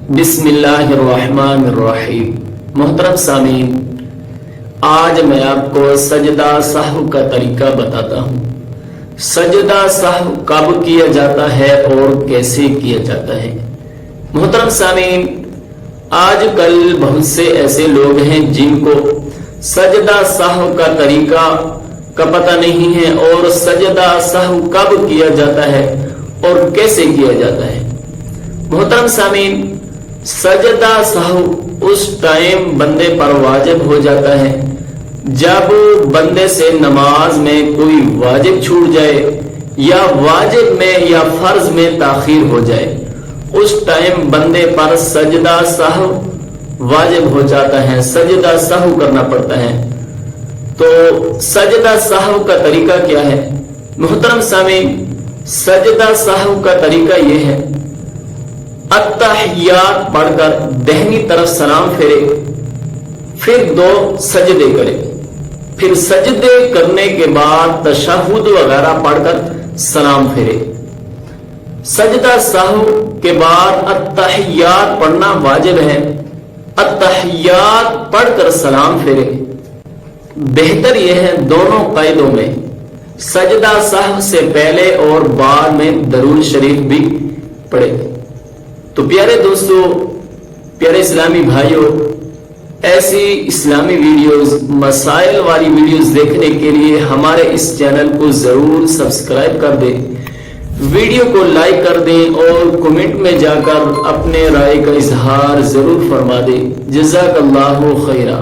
بسم اللہ الرحمن الرحیم۔ محترم سامعین، آج میں آپ کو سجدہ سہو کا طریقہ بتاتا ہوں۔ سجدہ سہو کب کیا جاتا ہے اور کیسے کیا جاتا ہے؟ محترم سامعین، آج کل بہت سے ایسے لوگ ہیں جن کو سجدہ سہو کا طریقہ کا پتہ نہیں ہے اور سجدہ سہو کب کیا جاتا ہے اور کیسے کیا جاتا ہے۔ محترم سامعین، سجدہ سہو اس ٹائم بندے پر واجب ہو جاتا ہے جب بندے سے نماز میں کوئی واجب چھوٹ جائے یا واجب میں یا فرض میں تاخیر ہو جائے، اس ٹائم بندے پر سجدہ سہو واجب ہو جاتا ہے، سجدہ سہو کرنا پڑتا ہے۔ تو سجدہ سہو کا طریقہ کیا ہے؟ محترم سامعین، سجدہ سہو کا طریقہ یہ ہے، التحیات پڑھ کر دہنی طرف سلام پھیرے، پھر 2 سجدے کرے، پھر سجدے کرنے کے بعد تشہد وغیرہ پڑھ کر سلام پھیرے۔ سجدہ سہو کے بعد التحیات پڑھنا واجب ہے، التحیات پڑھ کر سلام پھیرے۔ بہتر یہ ہے دونوں قیدوں میں سجدہ سہو سے پہلے اور بعد میں درود شریف بھی پڑھے۔ تو پیارے دوستو، پیارے اسلامی بھائیوں، ایسی اسلامی ویڈیوز، مسائل والی ویڈیوز دیکھنے کے لیے ہمارے اس چینل کو ضرور سبسکرائب کر دیں، ویڈیو کو لائک کر دیں اور کمنٹ میں جا کر اپنے رائے کا اظہار ضرور فرما دیں۔ جزاک اللہ خیرہ۔